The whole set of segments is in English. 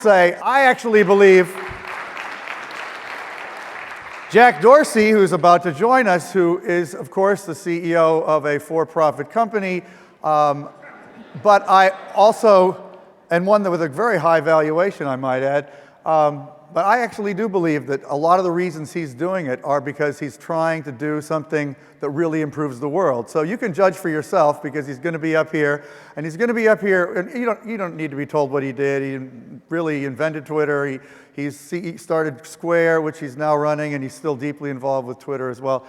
say, I actually believe Jack Dorsey, who's about to join us, who is, of course, the CEO of a for-profit company, but I also, and one that with a very high valuation, I might add, but I actually do believe that a lot of the reasons he's doing it are because he's trying to do something that really improves the world. So you can judge for yourself, because he's going to be up here, and he's going to be up here, and you don't need to be told what he did. He really invented Twitter. He started Square, which he's now running, and he's still deeply involved with Twitter as well.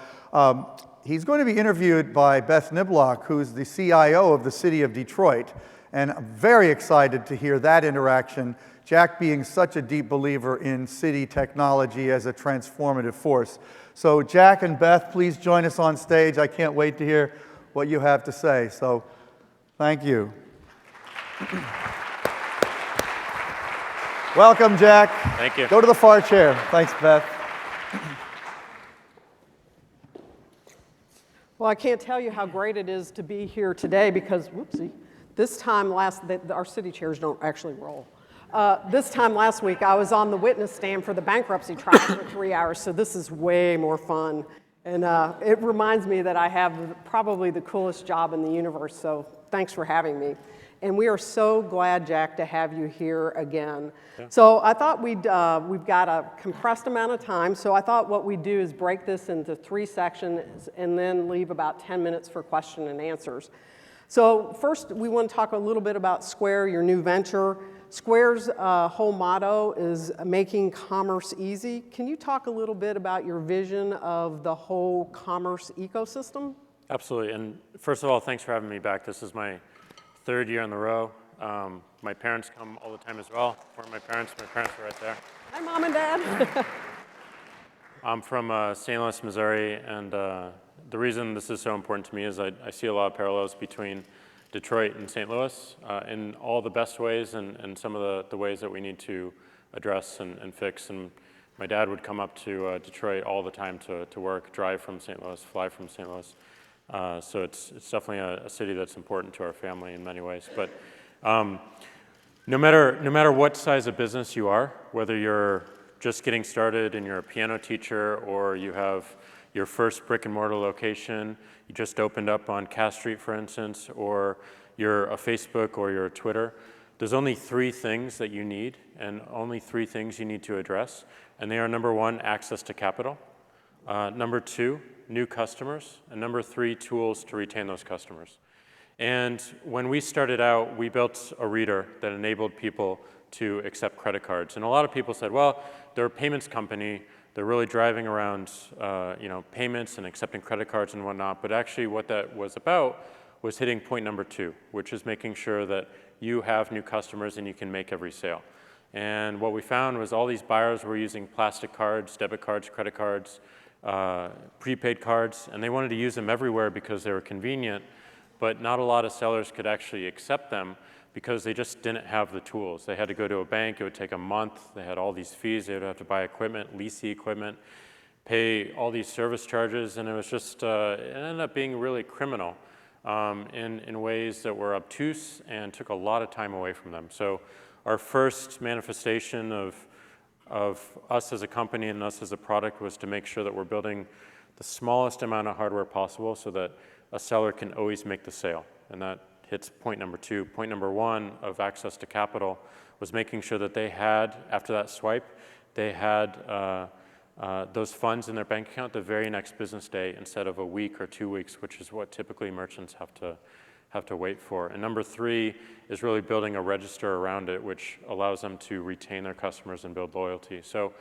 He's going to be interviewed by Beth Niblock, who's the CIO of the city of Detroit, and I'm very excited to hear that interaction. Jack being such a deep believer in city technology as a transformative force. So Jack and Beth, please join us on stage. I can't wait to hear what you have to say. So thank you. Welcome, Jack. Thank you. Go to the far chair. Thanks, Beth. Well, I can't tell you how great it is to be here today because, whoopsie, this time our city chairs don't actually roll. This time last week, I was on the witness stand for the bankruptcy trial for 3 hours, so this is way more fun. And it reminds me that I have probably the coolest job in the universe, so thanks for having me. And we are so glad, Jack, to have you here again. Yeah. So I thought we've got a compressed amount of time, so I thought what we'd do is break this into 3 sections and then leave about 10 minutes for question and answers. So first, we want to talk a little bit about Square, your new venture. Square's whole motto is making commerce easy. Can you talk a little bit about your vision of the whole commerce ecosystem? Absolutely, and first of all, thanks for having me back. This is my 3rd year in the row. My parents come all the time as well. Where are my parents? My parents are right there. Hi, Mom and Dad. I'm from St. Louis, Missouri, and the reason this is so important to me is I see a lot of parallels between Detroit and St. Louis in all the best ways and some of the ways that we need to address and fix. And my dad would come up to Detroit all the time to work, drive from St. Louis, fly from St. Louis. So it's definitely a city that's important to our family in many ways. But no matter what size of business you are, whether you're just getting started and you're a piano teacher or you have your first brick and mortar location, you just opened up on Cass Street, for instance, or you're a Facebook or you're a Twitter, there's only 3 things that you need and only 3 things you need to address. And they are, number 1, access to capital. Number 2, new customers. And number 3, tools to retain those customers. And when we started out, we built a reader that enabled people to accept credit cards. And a lot of people said, well, they're a payments company. They're really driving around payments and accepting credit cards and whatnot. But actually what that was about was hitting point number 2, which is making sure that you have new customers and you can make every sale. And what we found was all these buyers were using plastic cards, debit cards, credit cards, prepaid cards, and they wanted to use them everywhere because they were convenient, but not a lot of sellers could actually accept them because they just didn't have the tools. They had to go to a bank, it would take a month, they had all these fees, they would have to buy equipment, lease the equipment, pay all these service charges, and it was just, it ended up being really criminal in ways that were obtuse and took a lot of time away from them. So our first manifestation of us as a company and us as a product was to make sure that we're building the smallest amount of hardware possible so that a seller can always make the sale. And that hits point number 2. Point number 1 of access to capital was making sure that they had, after that swipe, they had those funds in their bank account the very next business day instead of a week or 2 weeks, which is what typically merchants have to wait for. And number 3 is really building a register around it, which allows them to retain their customers and build loyalty. So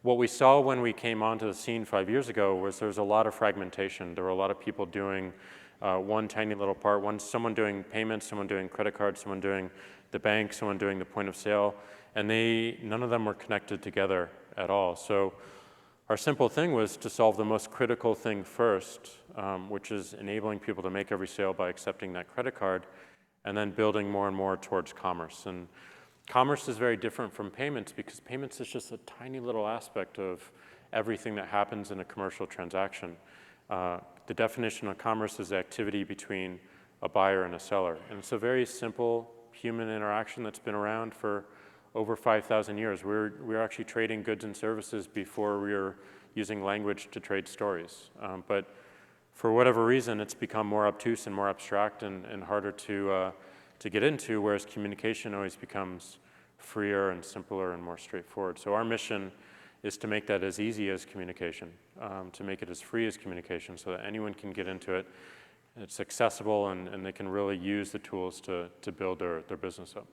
what we saw when we came onto the scene 5 years ago was there was a lot of fragmentation. There were a lot of people doing one tiny little part, someone doing payments, someone doing credit cards, someone doing the bank, someone doing the point of sale, and none of them were connected together at all. So our simple thing was to solve the most critical thing first, which is enabling people to make every sale by accepting that credit card, and then building more and more towards commerce. And commerce is very different from payments because payments is just a tiny little aspect of everything that happens in a commercial transaction. The definition of commerce is the activity between a buyer and a seller. And it's a very simple human interaction that's been around for over 5,000 years. We're actually trading goods and services before we were using language to trade stories. But for whatever reason, it's become more obtuse and more abstract and harder to get into, whereas communication always becomes freer and simpler and more straightforward. So our mission is to make that as easy as communication, to make it as free as communication so that anyone can get into it. It's accessible and they can really use the tools to build their business up.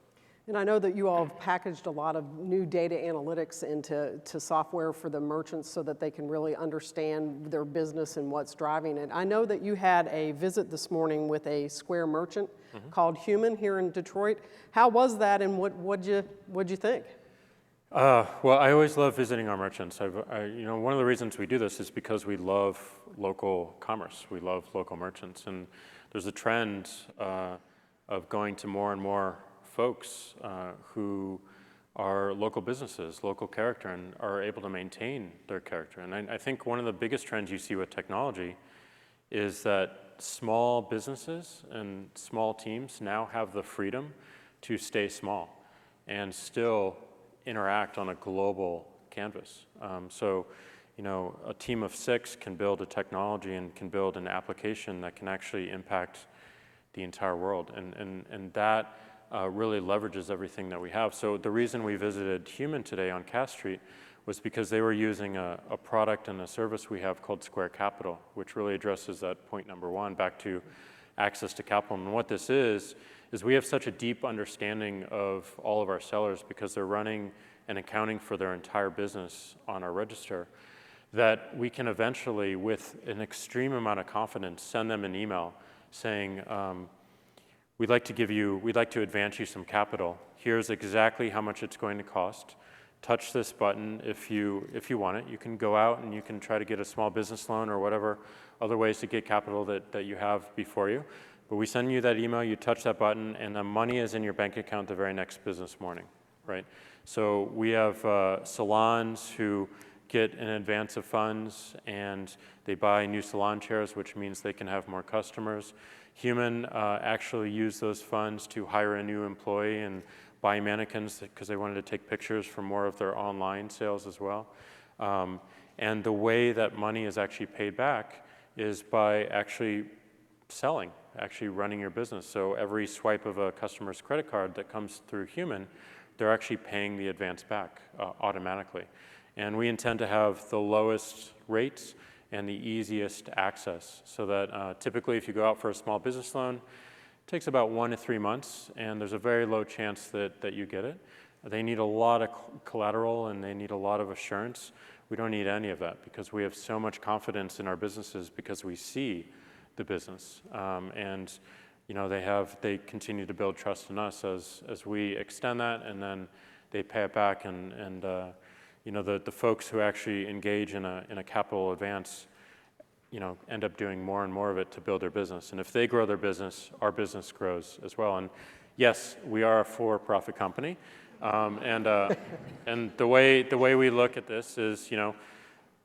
And I know that you all have packaged a lot of new data analytics into software for the merchants so that they can really understand their business and what's driving it. I know that you had a visit this morning with a Square merchant called Human here in Detroit. How was that, and what'd you think? Well, I always love visiting our merchants. One of the reasons we do this is because we love local commerce. We love local merchants, and there's a trend of going to more and more folks who are local businesses, local character, and are able to maintain their character. And I think one of the biggest trends you see with technology is that small businesses and small teams now have the freedom to stay small and still interact on a global canvas. So, a team of 6 can build a technology and can build an application that can actually impact the entire world. And that really leverages everything that we have. So the reason we visited Human today on Cass Street was because they were using a product and a service we have called Square Capital, which really addresses that point number 1, back to access to capital. And what this is we have such a deep understanding of all of our sellers because they're running and accounting for their entire business on our register, that we can eventually, with an extreme amount of confidence, send them an email saying, we'd like to advance you some capital. Here's exactly how much it's going to cost. Touch this button if you want it. You can go out and you can try to get a small business loan or whatever other ways to get capital that you have before you. But we send you that email, you touch that button, and the money is in your bank account the very next business morning, right? So we have salons who get an advance of funds and they buy new salon chairs, which means they can have more customers. Human actually use those funds to hire a new employee and buy mannequins because they wanted to take pictures for more of their online sales as well. And the way that money is actually paid back is by actually selling, actually running your business. So every swipe of a customer's credit card that comes through Human, they're actually paying the advance back automatically. And we intend to have the lowest rates and the easiest access so that typically if you go out for a small business loan, it takes about 1 to 3 months, and there's a very low chance that you get it. They need a lot of collateral and they need a lot of assurance. We don't need any of that because we have so much confidence in our businesses because we see the business. And they continue to build trust in us as we extend that, and then they pay it back. And the folks who actually engage in a capital advance, end up doing more and more of it to build their business. And if they grow their business, our business grows as well. And yes, we are a for-profit company. And the way we look at this is,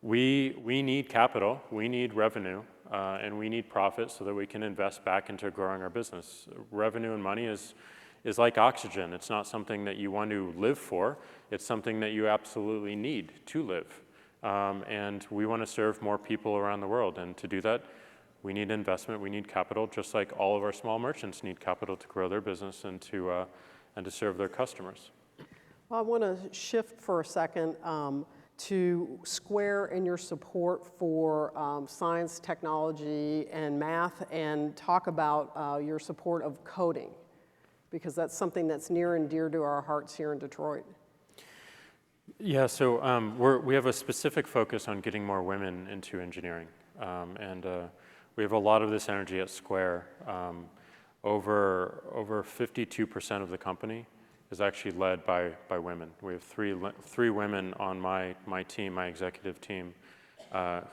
we need capital, we need revenue, and we need profit so that we can invest back into growing our business. Revenue and money is like oxygen. It's not something that you want to live for. It's something that you absolutely need to live. And we want to serve more people around the world. And to do that, we need investment, we need capital, just like all of our small merchants need capital to grow their business and to serve their customers. Well, I want to shift for a second to Square and your support for science, technology, and math, and talk about your support of coding, because that's something that's near and dear to our hearts here in Detroit. Yeah, so we have a specific focus on getting more women into engineering, and we have a lot of this energy at Square. Over 52% of the company is actually led by women. We have three women on my team, my executive team,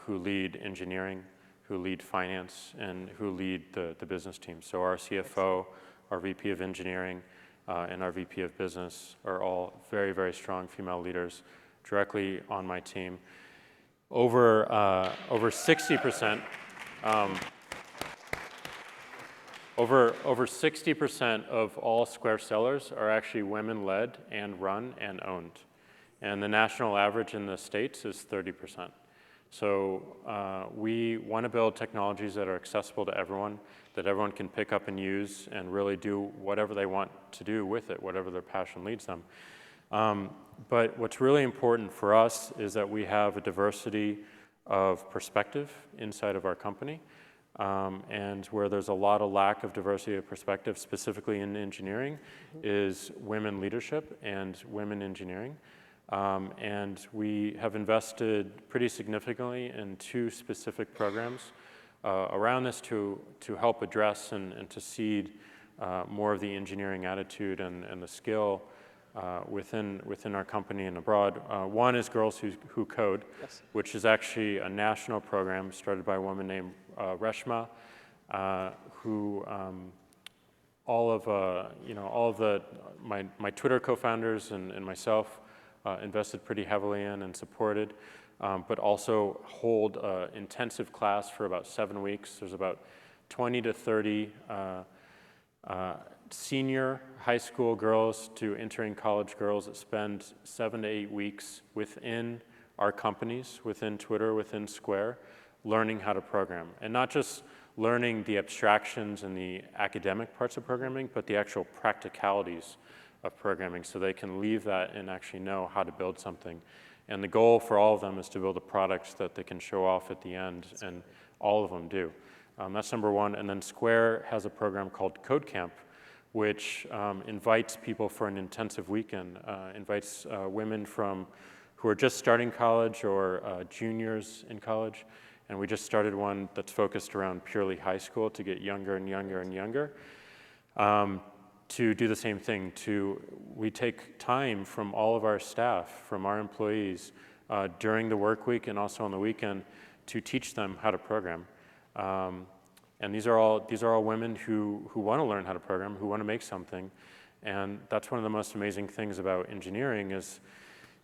who lead engineering, who lead finance, and who lead the business team. So our CFO, our VP of engineering, and our VP of business are all very, very strong female leaders directly on my team. Over 60%. Over 60% of all Square sellers are actually women-led and run and owned. And the national average in the States is 30%. So we want to build technologies that are accessible to everyone, that everyone can pick up and use and really do whatever they want to do with it, whatever their passion leads them. But what's really important for us is that we have a diversity of perspective inside of our company. And where there's a lot of lack of diversity of perspective, specifically in engineering, is women leadership and women engineering. And we have invested pretty significantly in 2 specific programs around this to help address and to seed more of the engineering attitude and the skill within our company and abroad. One is Girls Who Code, yes, which is actually a national program started by a woman named Reshma, who all of my Twitter co-founders and myself invested pretty heavily in and supported, but also hold an intensive class for about 7 weeks. There's about 20 to 30 senior high school girls to entering college girls that spend 7 to 8 weeks within our companies, within Twitter, within Square, learning how to program. And not just learning the abstractions and the academic parts of programming, but the actual practicalities of programming so they can leave that and actually know how to build something. And the goal for all of them is to build a product that they can show off at the end, and all of them do. That's number one. And then Square has a program called Code Camp, which invites people for an intensive weekend, invites women who are just starting college or juniors in college. And we just started one that's focused around purely high school to get younger and younger and younger. To do the same thing. We take time from all of our staff, from our employees, during the work week and also on the weekend to teach them how to program. And these are all women who want to learn how to program, who want to make something. And that's one of the most amazing things about engineering is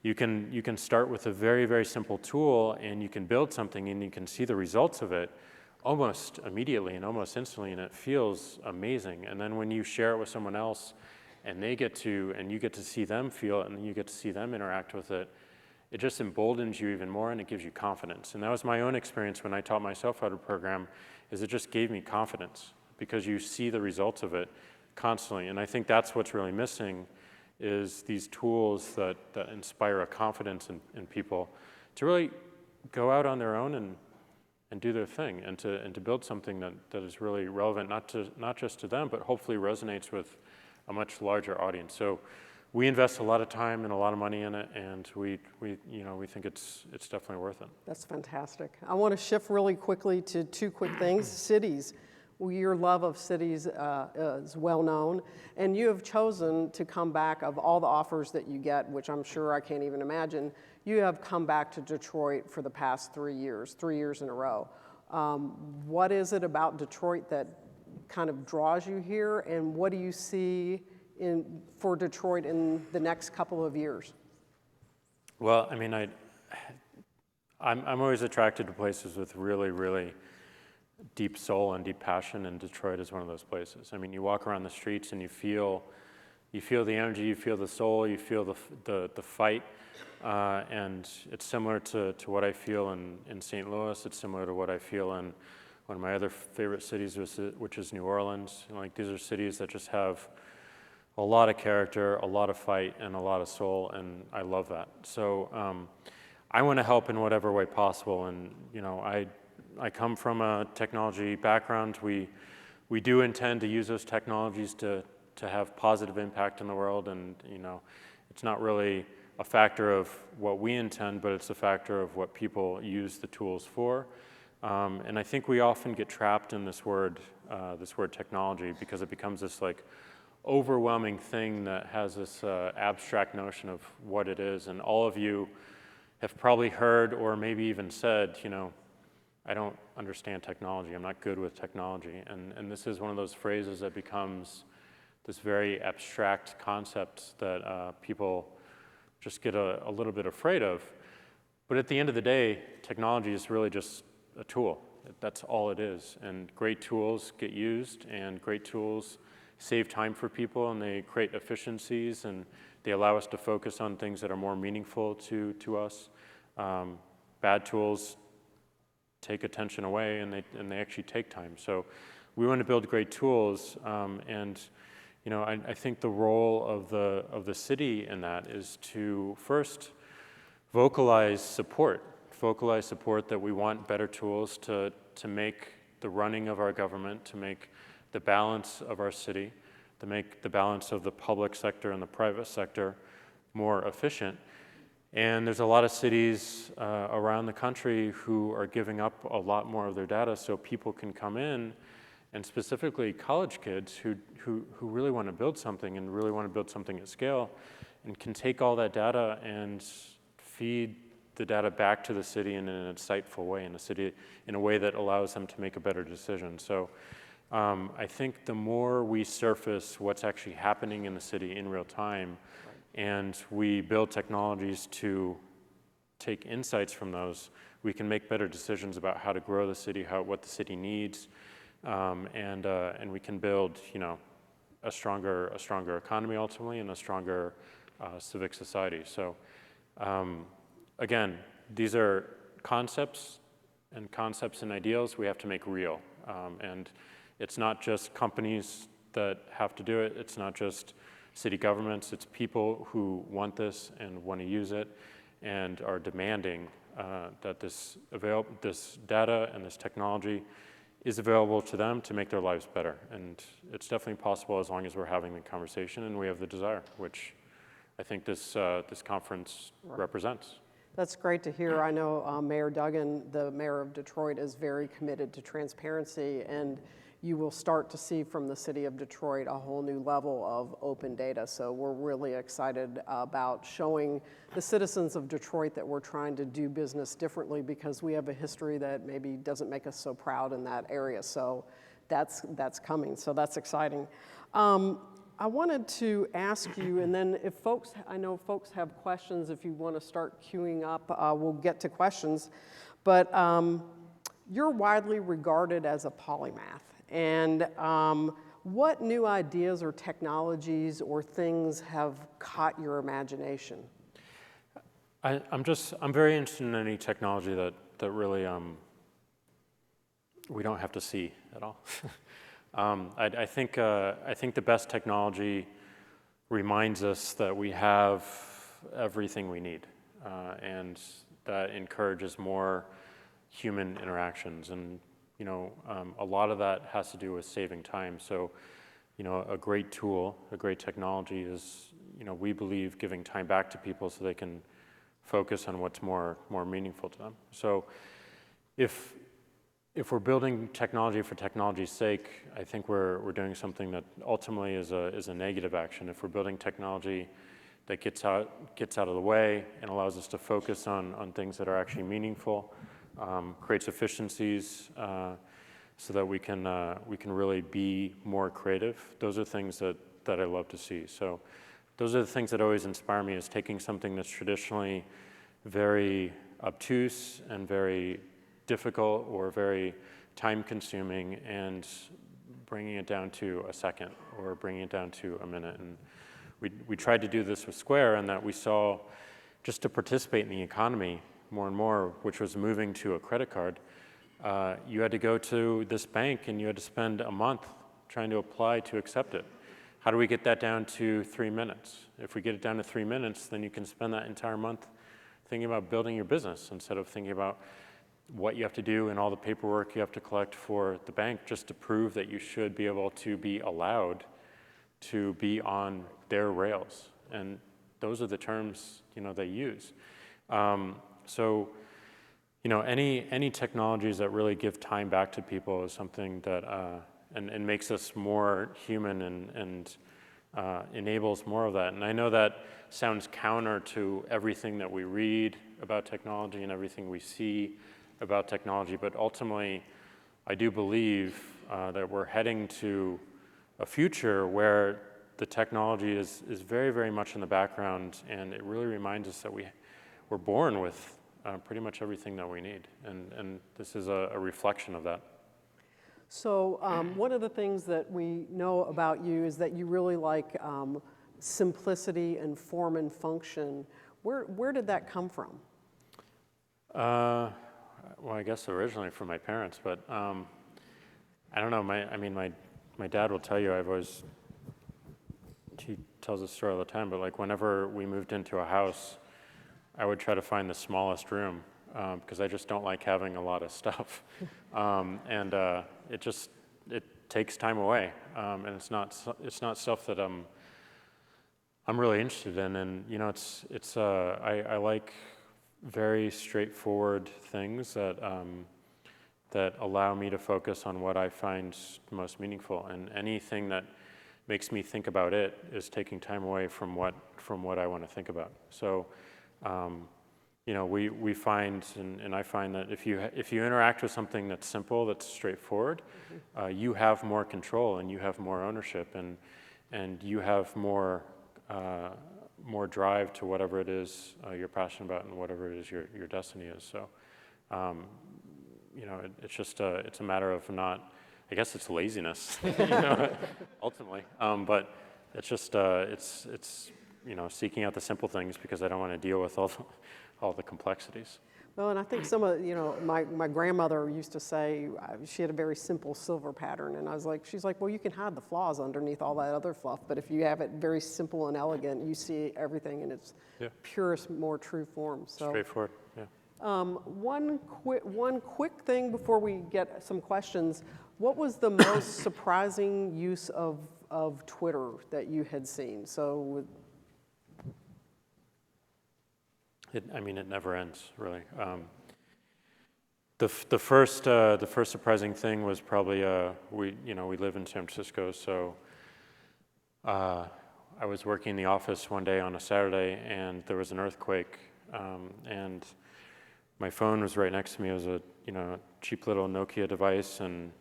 you can start with a very, very simple tool and you can build something and you can see the results of it almost immediately and almost instantly, and it feels amazing. And then when you share it with someone else and you get to see them feel it and you get to see them interact with it, it just emboldens you even more and it gives you confidence. And that was my own experience when I taught myself how to program, is it just gave me confidence because you see the results of it constantly. And I think that's what's really missing is these tools that inspire a confidence in people to really go out on their own and do their thing and to build something that is really relevant, not just to them, but hopefully resonates with a much larger audience. So we invest a lot of time and a lot of money in it, and we think it's definitely worth it. That's fantastic. I want to shift really quickly to 2 quick things. Cities. Your love of cities is well known, and you have chosen to come back of all the offers that you get, which I'm sure I can't even imagine. You have come back to Detroit for the past 3 years in a row. What is it about Detroit that kind of draws you here, and what do you see for Detroit in the next couple of years? Well, I mean, I'm always attracted to places with really, really deep soul and deep passion, and Detroit is one of those places. I mean, you walk around the streets and you feel the energy, you feel the soul, you feel the fight, and it's similar to what I feel in St. Louis. It's similar to what I feel in one of my other favorite cities, which is New Orleans. These are cities that just have a lot of character, a lot of fight, and a lot of soul, and I love that. So I want to help in whatever way possible, and I come from a technology background. We do intend to use those technologies to have positive impact in the world, and it's not really a factor of what we intend, but it's a factor of what people use the tools for. And I think we often get trapped in this word technology because it becomes this like overwhelming thing that has this abstract notion of what it is. And all of you have probably heard or maybe even said, I don't understand technology. I'm not good with technology. And this is one of those phrases that becomes this very abstract concept that people just get a little bit afraid of. But at the end of the day, technology is really just a tool. That's all it is. And great tools get used, and great tools save time for people, and they create efficiencies, and they allow us to focus on things that are more meaningful to us. Bad tools take attention away, and they actually take time. So we want to build great tools, and I think the role of the city in that is to first vocalize support that we want better tools to make the running of our government, to make the balance of our city, to make the balance of the public sector and the private sector more efficient. And there's a lot of cities around the country who are giving up a lot more of their data so people can come in, and specifically college kids who really want to build something and really want to build something at scale, and can take all that data and feed the data back to the city in an insightful way, in a way that allows them to make a better decision. So I think the more we surface what's actually happening in the city in real time, and we build technologies to take insights from those, we can make better decisions about how to grow the city, what the city needs, and we can build, a stronger economy ultimately, and a stronger civic society. So again, these are concepts and ideals we have to make real. And it's not just companies that have to do it. It's not just city governments. It's people who want this and want to use it and are demanding that this data and this technology is available to them to make their lives better. And it's definitely possible as long as we're having the conversation and we have the desire, which I think this conference represents. That's great to hear. I know Mayor Duggan, the mayor of Detroit, is very committed to transparency, and you will start to see from the city of Detroit a whole new level of open data. So we're really excited about showing the citizens of Detroit that we're trying to do business differently, because we have a history that maybe doesn't make us so proud in that area. So that's coming. So that's exciting. I wanted to ask you, and then if I know folks have questions, if you want to start queuing up, we'll get to questions. But you're widely regarded as a polymath. And what new ideas or technologies or things have caught your imagination? I'm very interested in any technology that really we don't have to see at all. I think the best technology reminds us that we have everything we need, and that encourages more human interactions. And a lot of that has to do with saving time. So, a great tool, a great technology is, we believe, giving time back to people so they can focus on what's more meaningful to them. So, if we're building technology for technology's sake, I think we're doing something that ultimately is a negative action. If we're building technology that gets out of the way and allows us to focus on things that are actually meaningful, creates efficiencies, so that we can really be more creative. Those are things that I love to see. So those are the things that always inspire me, is taking something that's traditionally very obtuse and very difficult or very time-consuming and bringing it down to a second or bringing it down to a minute. And we tried to do this with Square, and that we saw, just to participate in the economy more and more, which was moving to a credit card, you had to go to this bank and you had to spend a month trying to apply to accept it. How do we get that down to 3 minutes? If we get it down to 3 minutes, then you can spend that entire month thinking about building your business instead of thinking about what you have to do and all the paperwork you have to collect for the bank just to prove that you should be able to be allowed to be on their rails. And those are the terms they use. So any technologies that really give time back to people is something that and makes us more human and enables more of that. And I know that sounds counter to everything that we read about technology and everything we see about technology, but ultimately, I do believe that we're heading to a future where the technology is very, very much in the background, and it really reminds us that we're born with pretty much everything that we need. And this is a reflection of that. So one of the things that we know about you is that you really like simplicity and form and function. Where did that come from? Well, I guess originally from my parents, but I don't know. My dad will tell you, he tells this story all the time, but like whenever we moved into a house, I would try to find the smallest room because I just don't like having a lot of stuff. It takes time away, and it's not stuff that I'm really interested in. And you know, I like very straightforward things that allow me to focus on what I find most meaningful. And anything that makes me think about it is taking time away from what I want to think about. So, you know, we find, and I find that if you interact with something that's simple, that's straightforward, you have more control and you have more ownership and you have more drive to whatever it is you're passionate about and whatever it is your destiny is. So, you know, it's just it's a matter of not. I guess it's laziness, you know, ultimately. But it's just it's you know, seeking out the simple things because I don't want to deal with all the complexities. Well, and I think some of, you know, my grandmother used to say she had a very simple silver pattern, and she's like, well, you can hide the flaws underneath all that other fluff, but if you have it very simple and elegant, you see everything in its purest, more true form. So straightforward, yeah. One quick thing before we get some questions. What was the most surprising use of Twitter that you had seen? So, It never ends, really. The first surprising thing was probably we live in San Francisco, so I was working in the office one day on a Saturday, and there was an earthquake, and my phone was right next to me. It was a cheap little Nokia device, and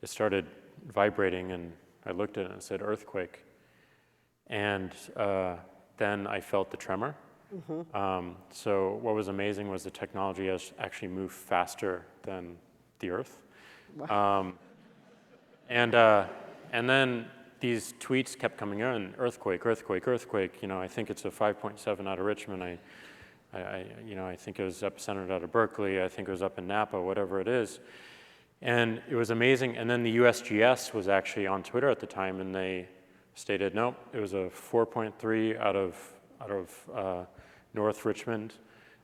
it started vibrating, and I looked at it and it said earthquake, and then I felt the tremor. Mm-hmm. So what was amazing was the technology has actually moved faster than the Earth. Wow. And then these tweets kept coming in: earthquake, earthquake, earthquake. You know, I think it's a 5.7 out of Richmond. I think it was epicentered out of Berkeley. I think it was up in Napa, whatever it is. And it was amazing. And then the USGS was actually on Twitter at the time, and they stated, nope, it was a 4.3 out of North Richmond,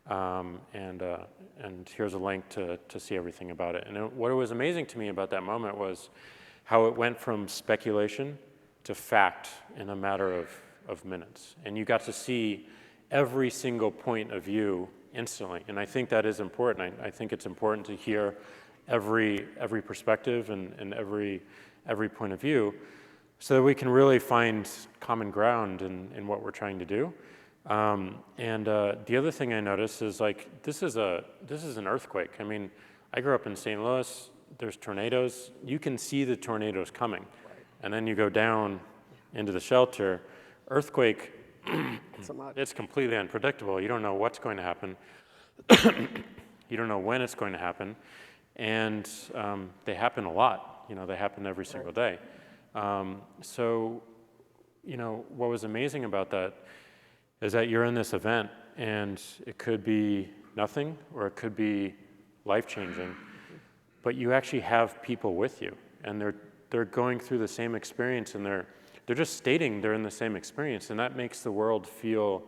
and here's a link to see everything about it. And what was amazing to me about that moment was how it went from speculation to fact in a matter of minutes. And you got to see every single point of view instantly. And I think that is important. I think it's important to hear every perspective and every point of view so that we can really find common ground in what we're trying to do. The other thing I noticed is this is an earthquake. I mean, I grew up in St. Louis. There's tornadoes. You can see the tornadoes coming, and then you go down into the shelter. Earthquake, it's completely unpredictable. You don't know what's going to happen. You don't know when it's going to happen, and they happen a lot. You know, they happen every single day. So, you know, what was amazing about that is that you're in this event, and it could be nothing, or it could be life-changing, but you actually have people with you, and they're going through the same experience, and they're just stating they're in the same experience, and that makes the world feel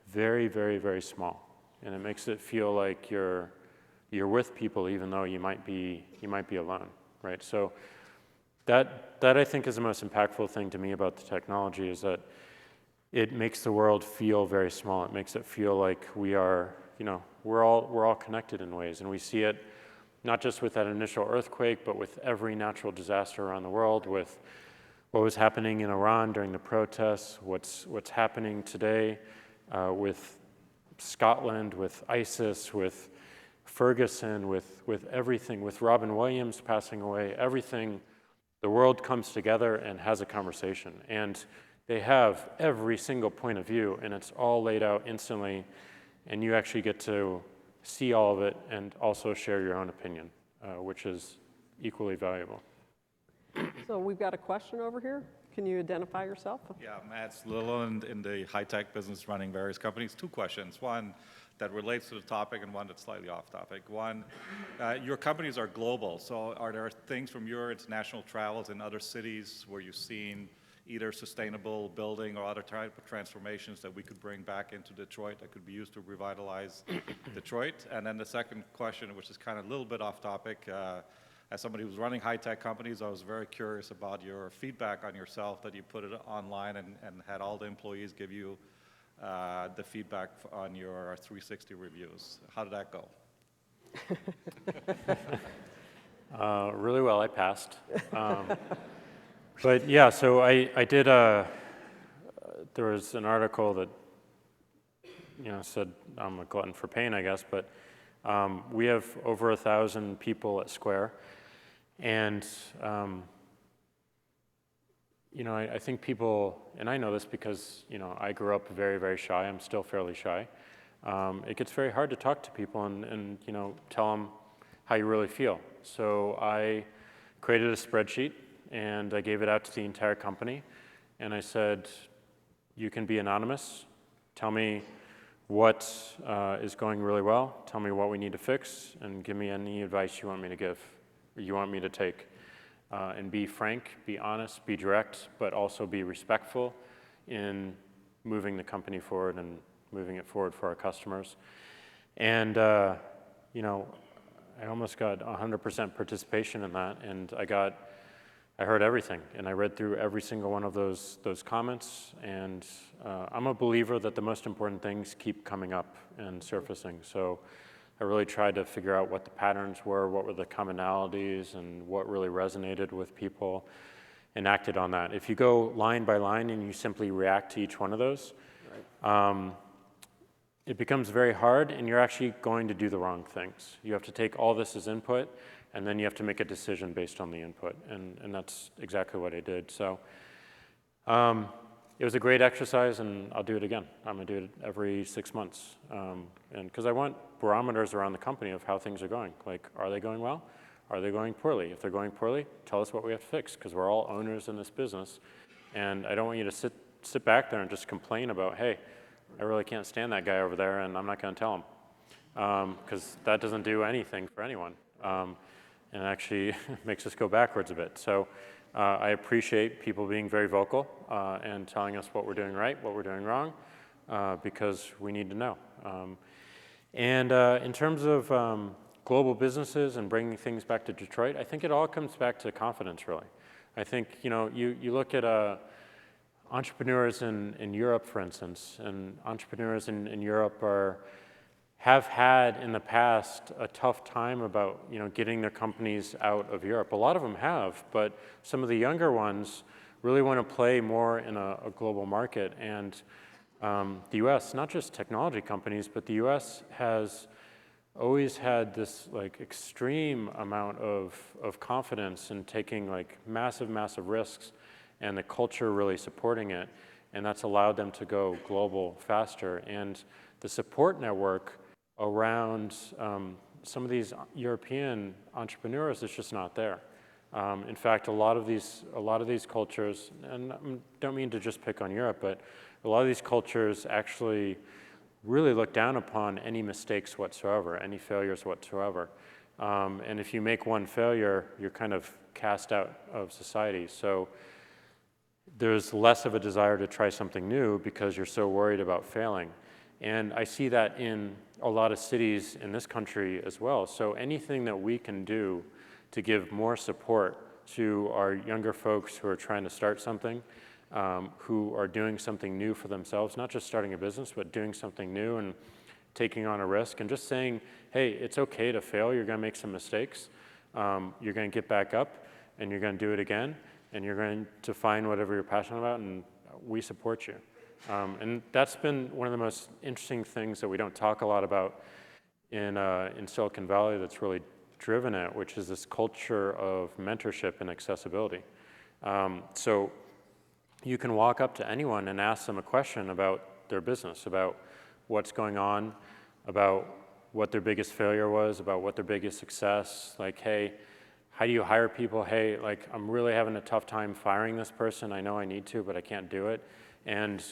very, very, very small, and it makes it feel like you're with people, even though you might be alone, right? So that I think is the most impactful thing to me about the technology, is that it makes the world feel very small. It makes it feel like we are, you know, we're all connected in ways, and we see it not just with that initial earthquake, but with every natural disaster around the world, with what was happening in Iran during the protests, what's happening today with Scotland, with ISIS, with Ferguson, with everything, with Robin Williams passing away, everything. The world comes together and has a conversation, and they have every single point of view, and it's all laid out instantly, and you actually get to see all of it and also share your own opinion, which is equally valuable. So we've got a question over here. Can you identify yourself? Yeah, Matt Lilland in the high-tech business running various companies. Two questions. One that relates to the topic and one that's slightly off topic. One, your companies are global, so are there things from your international travels in other cities where you've seen either sustainable building or other type of transformations that we could bring back into Detroit that could be used to revitalize Detroit? And then the second question, which is kind of a little bit off topic, as somebody who's running high-tech companies, I was very curious about your feedback on yourself, that you put it online and had all the employees give you the feedback on your 360 reviews. How did that go? Really well, I passed. But yeah, so I did, there was an article that, said I'm a glutton for pain, I guess, but we have over 1,000 people at Square. And, I think people, and I know this because, I grew up very, very shy. I'm still fairly shy. It gets very hard to talk to people and tell them how you really feel. So I created a spreadsheet and I gave it out to the entire company. And I said, you can be anonymous. Tell me what is going really well. Tell me what we need to fix and give me any advice you want me to give. You want me to take, and be frank, be honest, be direct, but also be respectful in moving the company forward and moving it forward for our customers. And, I almost got 100% participation in that, and I heard everything, and I read through every single one of those comments, and I'm a believer that the most important things keep coming up and surfacing. So I really tried to figure out what the patterns were, what were the commonalities, and what really resonated with people, and acted on that. If you go line by line and you simply react to each one of those, it becomes very hard, and you're actually going to do the wrong things. You have to take all this as input, and then you have to make a decision based on the input, and that's exactly what I did. So it was a great exercise, and I'll do it again. I'm gonna do it every 6 months, and because I want barometers around the company of how things are going. Like, are they going well? Are they going poorly? If they're going poorly, tell us what we have to fix, because we're all owners in this business, and I don't want you to sit back there and just complain about, hey, I really can't stand that guy over there, and I'm not gonna tell him, because that doesn't do anything for anyone. And actually makes us go backwards a bit. So I appreciate people being very vocal and telling us what we're doing right, what we're doing wrong, because we need to know. And in terms of global businesses and bringing things back to Detroit, I think it all comes back to confidence, really. I think, you look at entrepreneurs in Europe, for instance, and entrepreneurs in Europe have had in the past a tough time about getting their companies out of Europe. A lot of them have, but some of the younger ones really want to play more in a global market. And the U.S., not just technology companies, but the U.S. has always had this extreme amount of confidence in taking massive risks, and the culture really supporting it, and that's allowed them to go global faster. And the support network around some of these European entrepreneurs is just not there. In fact, a lot of these cultures, and I don't mean to just pick on Europe, but a lot of these cultures actually really look down upon any mistakes whatsoever, any failures whatsoever. And if you make one failure, you're kind of cast out of society. So there's less of a desire to try something new because you're so worried about failing. And I see that in a lot of cities in this country as well. So anything that we can do to give more support to our younger folks who are trying to start something, who are doing something new for themselves, not just starting a business, but doing something new and taking on a risk and just saying, hey, it's okay to fail. You're going to make some mistakes. You're going to get back up and you're going to do it again. And you're going to find whatever you're passionate about, and we support you. And that's been one of the most interesting things that we don't talk a lot about in Silicon Valley that's really driven it, which is this culture of mentorship and accessibility. So you can walk up to anyone and ask them a question about their business, about what's going on, about what their biggest failure was, about what their biggest success, like, hey, how do you hire people? Hey, like, I'm really having a tough time firing this person. I know I need to, but I can't do it. And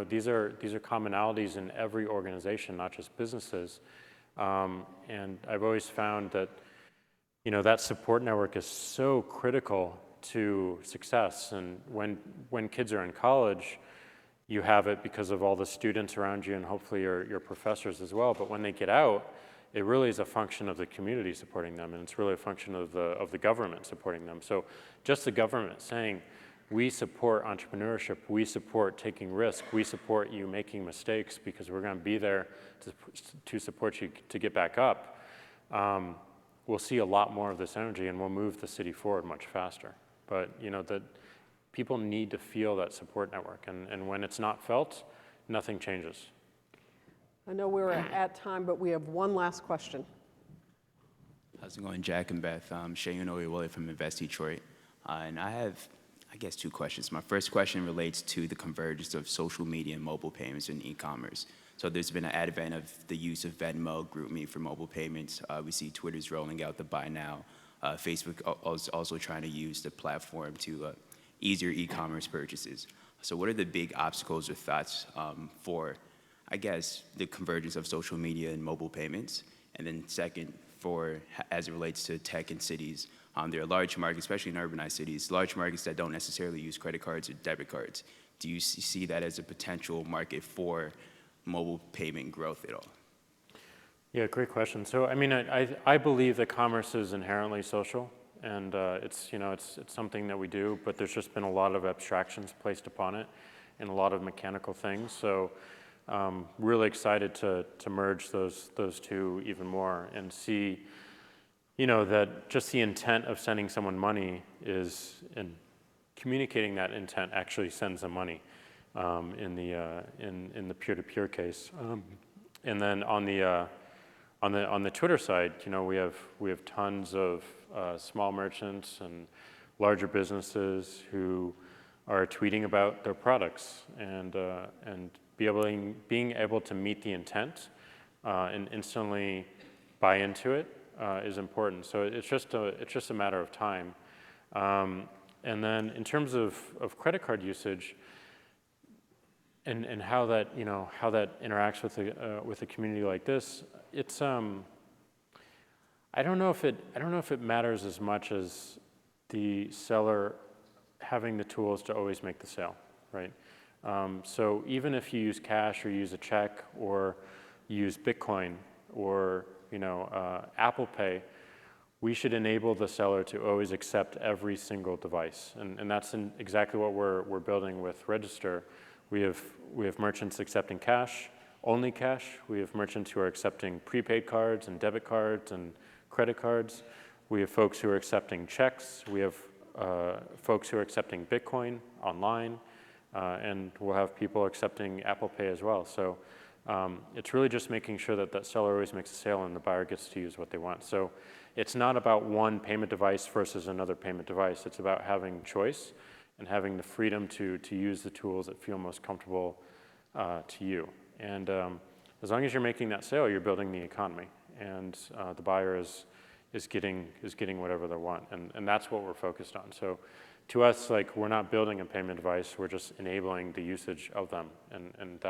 these are commonalities in every organization, not just businesses. And I've always found that that support network is so critical to success. And when kids are in college, you have it because of all the students around you and hopefully your professors as well. But when they get out, it really is a function of the community supporting them, and it's really a function of the government supporting them. So just the government saying, we support entrepreneurship, we support taking risk, we support you making mistakes because we're going to be there to support you to get back up, we'll see a lot more of this energy and we'll move the city forward much faster. But that people need to feel that support network, and when it's not felt, nothing changes. I know we're at time, but we have one last question. How's it going, Jack and Beth? I'm Shane Willie from Invest Detroit. And I have, I guess, two questions. My first question relates to the convergence of social media and mobile payments and e-commerce. So there's been an advent of the use of Venmo, GroupMe for mobile payments. We see Twitter's rolling out the Buy Now. Facebook is also trying to use the platform to easier e-commerce purchases. So what are the big obstacles or thoughts for, I guess, the convergence of social media and mobile payments? And then second, as it relates to tech in cities, there are large markets, especially in urbanized cities, large markets that don't necessarily use credit cards or debit cards. Do you see that as a potential market for mobile payment growth at all? Yeah, great question. So, I mean, I believe that commerce is inherently social, and it's something that we do, but there's just been a lot of abstractions placed upon it and a lot of mechanical things. So, really excited to merge those two even more and see, that just the intent of sending someone money and communicating that intent actually sends them money in the peer-to-peer case. And then on the Twitter side, we have tons of small merchants and larger businesses who are tweeting about their products and being able to meet the intent and instantly buy into it is important. So it's just a matter of time. And then in terms of credit card usage and how that interacts with a community like this, it's I don't know if it matters as much as the seller having the tools to always make the sale, right? So even if you use cash or use a check or use Bitcoin or Apple Pay, we should enable the seller to always accept every single device, and that's exactly what we're building with Register. We have merchants accepting cash, only cash. We have merchants who are accepting prepaid cards and debit cards and credit cards. We have folks who are accepting checks. We have folks who are accepting Bitcoin online, and we'll have people accepting Apple Pay as well. So it's really just making sure that that seller always makes a sale and the buyer gets to use what they want. So it's not about one payment device versus another payment device. It's about having choice and having the freedom to use the tools that feel most comfortable to you. And as long as you're making that sale, you're building the economy, and the buyer is getting whatever they want, and that's what we're focused on. So to us, like, we're not building a payment device, we're just enabling the usage of them, and